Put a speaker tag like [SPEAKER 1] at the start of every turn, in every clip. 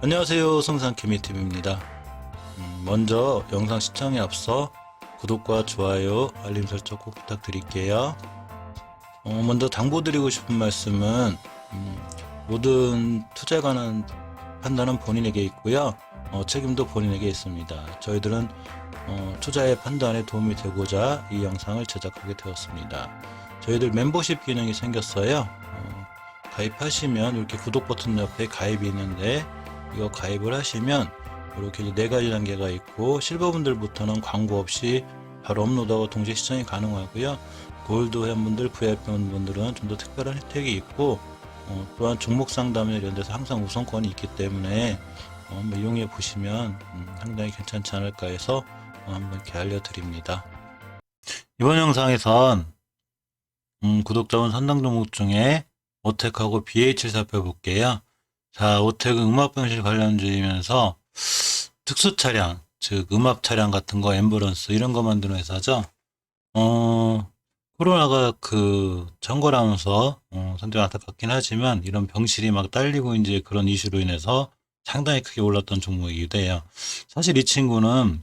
[SPEAKER 1] 안녕하세요, 성산케미TV입니다. 먼저 영상 시청에 앞서 구독과 좋아요, 알림 설정 꼭 부탁드릴게요. 먼저 당부드리고 싶은 말씀은 모든 투자에 관한 판단은 본인에게 있고요. 책임도 본인에게 있습니다. 저희들은 투자의 판단에 도움이 되고자 이 영상을 제작하게 되었습니다. 저희들 멤버십 기능이 생겼어요. 가입하시면 이렇게 구독 버튼 옆에 가입이 있는데 이거 가입을 하시면 이렇게 네 가지 단계가 있고, 실버분들부터는 광고 없이 바로 업로드하고 동시에 시청이 가능하고요. 골드 회원분들, VIP 회원분들은 좀 더 특별한 혜택이 있고, 또한 종목 상담이나 이런 데서 항상 우선권이 있기 때문에 한번 이용해 보시면 상당히 괜찮지 않을까 해서 한번 이렇게 알려드립니다. 이번 영상에선 구독자분 선당 종목 중에 오텍하고 BH를 살펴볼게요. 자, 오텍은 음압병실 관련주이면서 특수 차량, 즉 음압 차량 같은 거, 앰뷸런스 이런 거 만드는 회사죠. 코로나가 정거하면서 상당히 안타깝긴 하지만 이런 병실이 막 딸리고 이제 그런 이슈로 인해서 상당히 크게 올랐던 종목이기도 해요. 사실 이 친구는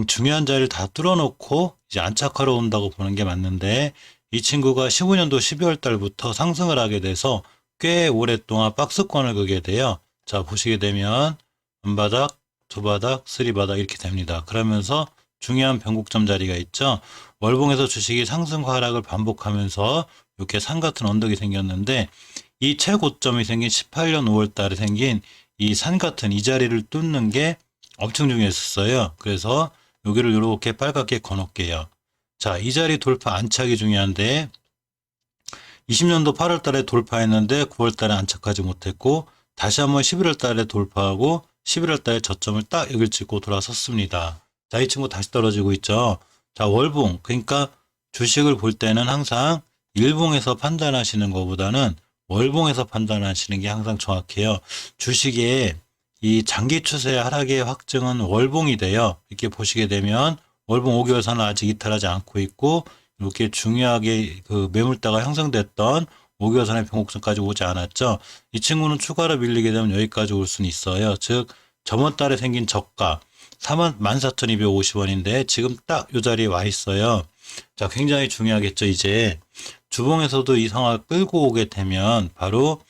[SPEAKER 1] 중요한 자리를 다 뚫어놓고 이제 안착하러 온다고 보는 게 맞는데, 이 친구가 15년도 12월 달부터 상승을 하게 돼서 꽤 오랫동안 박스권을 그게 돼요. 자, 보시게 되면 한바닥, 두바닥, 쓰리바닥 이렇게 됩니다. 그러면서 중요한 변곡점 자리가 있죠. 월봉에서 주식이 상승과 하락을 반복하면서 이렇게 산 같은 언덕이 생겼는데, 이 최고점이 생긴 18년 5월 달에 생긴 이 산 같은 이 자리를 뚫는 게 엄청 중요했었어요. 그래서 여기를 이렇게 빨갛게 거놓을게요. 자, 이 자리 돌파 안착이 중요한데 20년도 8월 달에 돌파했는데 9월 달에 안착하지 못했고, 다시 한번 11월 달에 돌파하고 11월 달에 저점을 딱 여길 찍고 돌아섰습니다. 자, 이 친구 다시 떨어지고 있죠. 자, 월봉. 그러니까 주식을 볼 때는 항상 일봉에서 판단하시는 것보다는 월봉에서 판단하시는 게 항상 정확해요. 주식의 이 장기 추세 하락의 확증은 월봉이 돼요. 이렇게 보시게 되면 월봉 5개월선은 아직 이탈하지 않고 있고, 이렇게 중요하게 매물대가 형성됐던 5개월선의 변곡선까지 오지 않았죠. 이 친구는 추가로 밀리게 되면 여기까지 올 수는 있어요. 즉 저번 달에 생긴 저가 14,250원인데 지금 딱 이 자리에 와 있어요. 자, 굉장히 중요하겠죠. 이제 주봉에서도 이 상황을 끌고 오게 되면 바로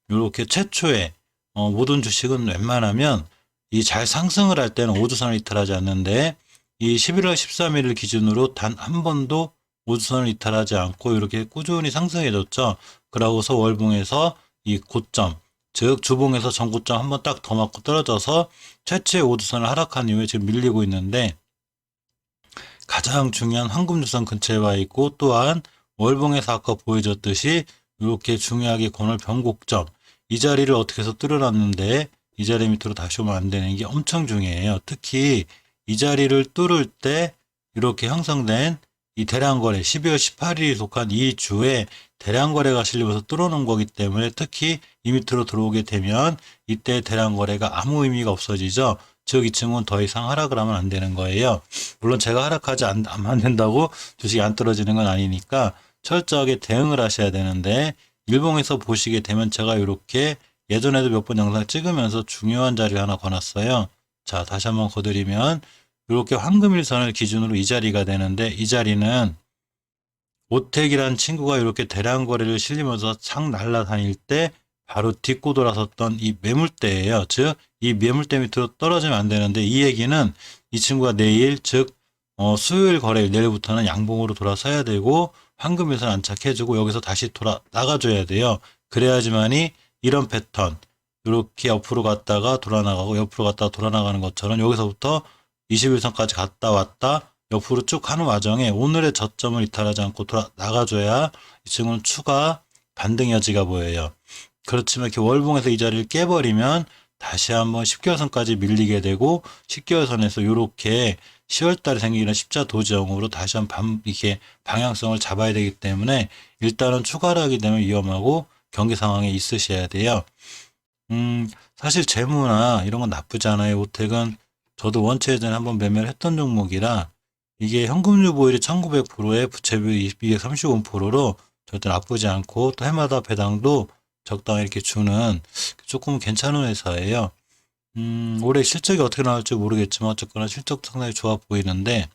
[SPEAKER 1] 이렇게 최초에 모든 주식은 웬만하면 이 잘 상승을 할 때는 5주선을 이탈하지 않는데, 이 11월 13일을 기준으로 단 한 번도 5주선을 이탈하지 않고 이렇게 꾸준히 상승해줬죠. 그러고서 월봉에서 이 고점, 즉 주봉에서 전고점 한 번 딱 더 맞고 떨어져서 최초의 5주선을 하락한 이후에 지금 밀리고 있는데, 가장 중요한 황금주선 근처에 와 있고, 또한 월봉에서 아까 보여줬듯이 이렇게 중요하게 권을 변곡점, 이 자리를 어떻게 해서 뚫어놨는데 이 자리 밑으로 다시 오면 안 되는 게 엄청 중요해요. 특히 이 자리를 뚫을 때 이렇게 형성된 이 대량거래, 12월 18일이 속한 이 주에 대량거래가 실리면서 뚫어놓은 거기 때문에, 특히 이 밑으로 들어오게 되면 이때 대량거래가 아무 의미가 없어지죠. 즉 이 친구는 더 이상 하락을 하면 안 되는 거예요. 물론 제가 하락하지 안 된다고 주식이 안 떨어지는 건 아니니까 철저하게 대응을 하셔야 되는데, 일봉에서 보시게 되면 제가 이렇게 예전에도 몇 번 영상 찍으면서 중요한 자리를 하나 거놨어요. 자, 다시 한번 거드리면 이렇게 황금일선을 기준으로 이 자리가 되는데, 이 자리는 오택이라는 친구가 이렇게 대량 거래를 실리면서 창 날아다닐 때 바로 딛고 돌아섰던 이 매물대예요. 즉 이 매물대 밑으로 떨어지면 안 되는데, 이 얘기는 이 친구가 내일, 즉 수요일 거래일, 내일부터는 양봉으로 돌아서야 되고 황금일선 안착해주고 여기서 다시 돌아 나가줘야 돼요. 그래야지만이 이런 패턴, 이렇게 옆으로 갔다가 돌아 나가고 옆으로 갔다가 돌아 나가는 것처럼 여기서부터 21선까지 갔다 왔다 옆으로 쭉 하는 와중에 오늘의 저점을 이탈하지 않고 돌아 나가줘야 이 친구는 추가 반등 여지가 보여요. 그렇지만 이렇게 월봉에서 이 자리를 깨버리면 다시 한번 10개월선까지 밀리게 되고, 10개월선에서 이렇게 10월달에 생기는 십자 도지형으로 다시 한번 이렇게 방향성을 잡아야 되기 때문에 일단은 추가로 하게 되면 위험하고 경기 상황에 있으셔야 돼요. 사실 재무나 이런 건 나쁘지 않아요. 오택은 저도 원체 예전에 한번 매매를 했던 종목이라, 이게 현금유보율이 1900%에 부채비율이 235%로 절대 나쁘지 않고, 또 해마다 배당도 적당히 이렇게 주는 조금 괜찮은 회사예요. 올해 실적이 어떻게 나올지 모르겠지만 어쨌거나 실적 상당히 좋아 보이는데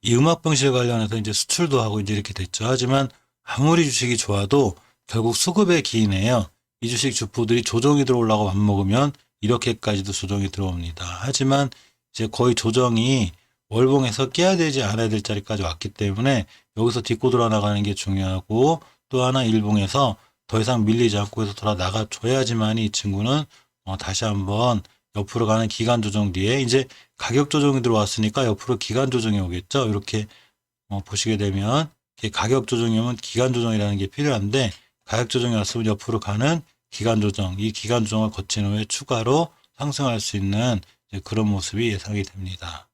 [SPEAKER 1] 이 음압병실 관련해서 이제 수출도 하고 이제 이렇게 됐죠. 하지만 아무리 주식이 좋아도 결국 수급에 기인해요. 이 주식 주포들이 조정이 들어오려고 맘먹으면 이렇게까지도 조정이 들어옵니다. 하지만 이제 거의 조정이 월봉에서 깨야 되지 않아야 될 자리까지 왔기 때문에 여기서 딛고 돌아나가는 게 중요하고 또 하나 일봉에서 더 이상 밀리지 않고 해서 돌아 나가줘야지만 이 친구는 다시 한번 옆으로 가는 기간 조정 뒤에 이제 가격 조정이 들어왔으니까 옆으로 기간 조정이 오겠죠. 이렇게 보시게 되면 이게 가격 조정이 오면 기간 조정이라는 게 필요한데 가격 조정이 왔으면 옆으로 가는 기간 조정, 이 기간 조정을 거친 후에 추가로 상승할 수 있는 그런 모습이 예상이 됩니다.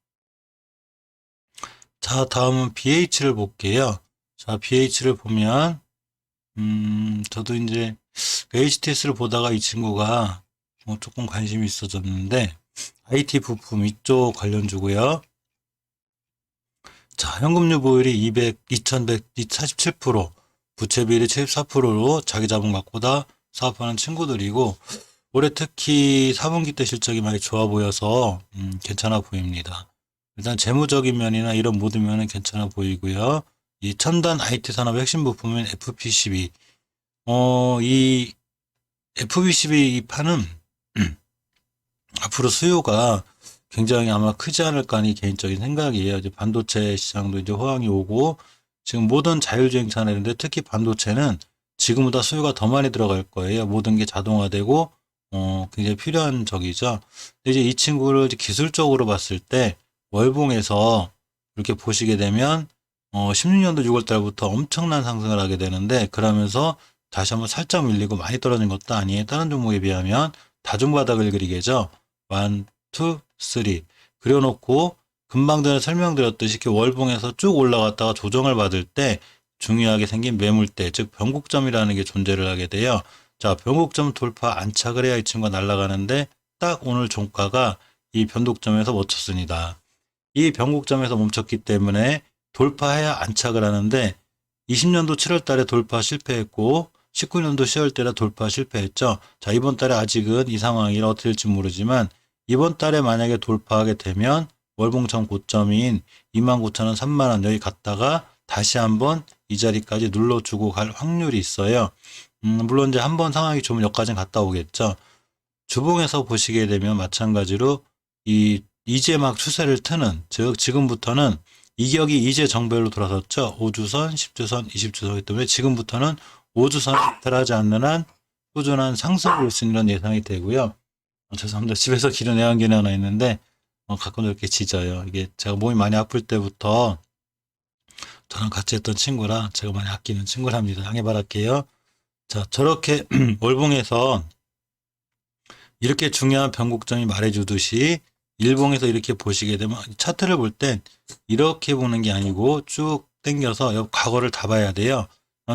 [SPEAKER 1] 자, 다음은 BH를 볼게요. 자, BH를 보면 저도 이제 HTS를 보다가 이 친구가 조금 관심이 있어졌는데 IT 부품 이쪽 관련주고요. 자, 현금 유보율이 2147%, 부채 비율이 74%로 자기 자본 갖고다 사업하는 친구들이고 올해 특히 4분기 때 실적이 많이 좋아 보여서 괜찮아 보입니다. 일단 재무적인 면이나 이런 모든 면은 괜찮아 보이고요. 이 첨단 IT 산업의 핵심 부품인 FPCB, 이 FPCB 이 판은 앞으로 수요가 굉장히 아마 크지 않을까 하는 개인적인 생각이에요. 이제 반도체 시장도 이제 호황이 오고 지금 모든 자율주행 차량인데 특히 반도체는 지금보다 수요가 더 많이 들어갈 거예요. 모든 게 자동화되고 굉장히 필요한 적이죠. 근데 이제 이 친구를 이제 기술적으로 봤을 때 월봉에서 이렇게 보시게 되면 16년도 6월 달부터 엄청난 상승을 하게 되는데 그러면서 다시 한번 살짝 밀리고 많이 떨어진 것도 아니에요. 다른 종목에 비하면 다중바닥을 그리게죠. 1, 2, 3 그려놓고 금방 전에 설명드렸듯이 이렇게 월봉에서 쭉 올라갔다가 조정을 받을 때 중요하게 생긴 매물대, 즉 변곡점이라는 게 존재를 하게 돼요. 자, 변곡점 돌파 안착을 해야 이 친구가 날아가는데 딱 오늘 종가가 이 변곡점에서 멈췄습니다. 이 변곡점에서 멈췄기 때문에 돌파해야 안착을 하는데 20년도 7월 달에 돌파 실패했고 19년도 10월 달에 돌파 실패했죠. 자, 이번 달에 아직은 이 상황이 어떻게 될지 모르지만 이번 달에 만약에 돌파하게 되면 월봉점 고점인 29,000원, 3만원 여기 갔다가 다시 한번 이 자리까지 눌러주고 갈 확률이 있어요. 물론 이제 한번 상황이 좋으면 여기까지 갔다 오겠죠. 주봉에서 보시게 되면 마찬가지로 이제 막 추세를 트는, 즉 지금부터는 이격이 이제 정배로 돌아섰죠. 5주선, 10주선, 20주선이기 때문에 지금부터는 5주선 이탈하지 않는 한 꾸준한 상승을 볼 수 있는 예상이 되고요. 죄송합니다. 집에서 기른 애완견이 하나 있는데 가끔 이렇게 짖어요. 이게 제가 몸이 많이 아플 때부터 저랑 같이 했던 친구라 제가 많이 아끼는 친구랍니다. 양해 바랄게요. 자, 저렇게 월봉에서 이렇게 중요한 변곡점이 말해주듯이 일봉에서 이렇게 보시게 되면 차트를 볼 땐 이렇게 보는 게 아니고 쭉 당겨서 과거를 다 봐야 돼요.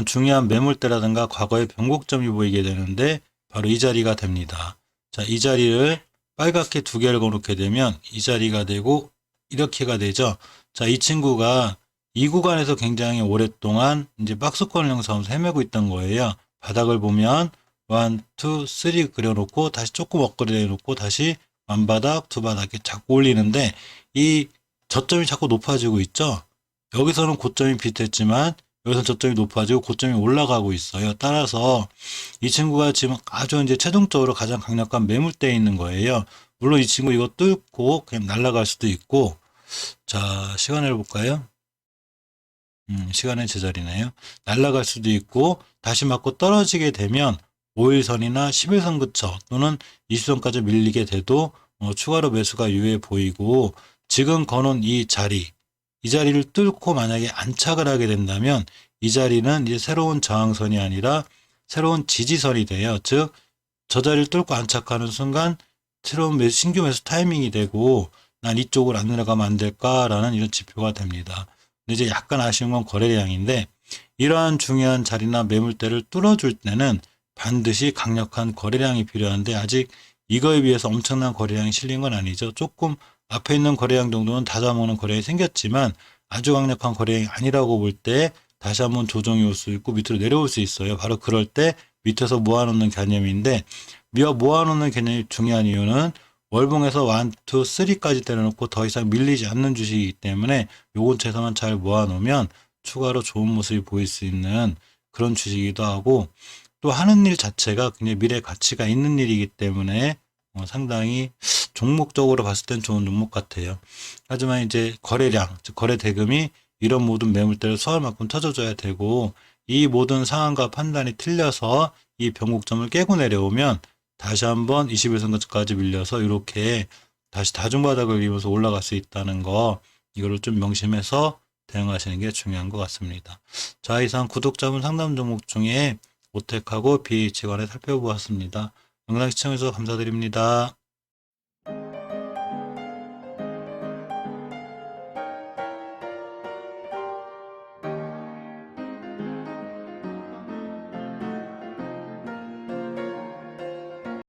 [SPEAKER 1] 중요한 매물대라든가 과거의 변곡점이 보이게 되는데 바로 이 자리가 됩니다. 자, 이 자리를 빨갛게 두 개를 걸어놓게 되면 이 자리가 되고 이렇게가 되죠. 자, 이 친구가 이 구간에서 굉장히 오랫동안 이제 박스권을 형성하면서 헤매고 있던 거예요. 바닥을 보면 1, 2, 3 그려놓고 다시 조금 업그레이드 해놓고 다시 완바닥, 두 바닥 이렇게 자꾸 올리는데 이 저점이 자꾸 높아지고 있죠. 여기서는 고점이 비슷했지만 여기서 저점이 높아지고 고점이 올라가고 있어요. 따라서 이 친구가 지금 아주 이제 최종적으로 가장 강력한 매물대에 있는 거예요. 물론 이 친구 이거 뚫고 그냥 날아갈 수도 있고, 자, 시간을 볼까요? 시간의 제자리네요. 날아갈 수도 있고 다시 맞고 떨어지게 되면 5일선이나 10일선 근처 또는 20선까지 밀리게 돼도 추가로 매수가 유효해 보이고 지금 거는 이 자리를 뚫고 만약에 안착을 하게 된다면 이 자리는 이제 새로운 저항선이 아니라 새로운 지지선이 돼요. 즉, 저 자리를 뚫고 안착하는 순간 새로운 신규 매수 타이밍이 되고 난 이쪽으로 안 내려가면 안 될까라는 이런 지표가 됩니다. 근데 이제 약간 아쉬운 건 거래량인데 이러한 중요한 자리나 매물대를 뚫어줄 때는 반드시 강력한 거래량이 필요한데 아직 이거에 비해서 엄청난 거래량이 실린 건 아니죠. 조금 앞에 있는 거래량 정도는 다 잡아먹는 거래량이 생겼지만 아주 강력한 거래량이 아니라고 볼 때 다시 한번 조정이 올 수 있고 밑으로 내려올 수 있어요. 바로 그럴 때 밑에서 모아놓는 개념인데 모아놓는 개념이 중요한 이유는 월봉에서 1, 2, 3까지 때려놓고 더 이상 밀리지 않는 주식이기 때문에 요 근처에서만 잘 모아놓으면 추가로 좋은 모습이 보일 수 있는 그런 주식이기도 하고, 또 하는 일 자체가 굉장히 미래 가치가 있는 일이기 때문에 상당히 종목적으로 봤을 땐 좋은 종목 같아요. 하지만 이제 거래량, 즉 거래 대금이 이런 모든 매물대를 수할 만큼 터져줘야 되고, 이 모든 상황과 판단이 틀려서 이 변곡점을 깨고 내려오면 다시 한번 21선까지 밀려서 이렇게 다시 다중바닥을 이루면서 올라갈 수 있다는 거, 이거를 좀 명심해서 대응하시는 게 중요한 것 같습니다. 자, 이상 구독자분 상담 종목 중에 오텍하고 BH관에 살펴보았습니다. 영상 시청해주셔서 감사드립니다.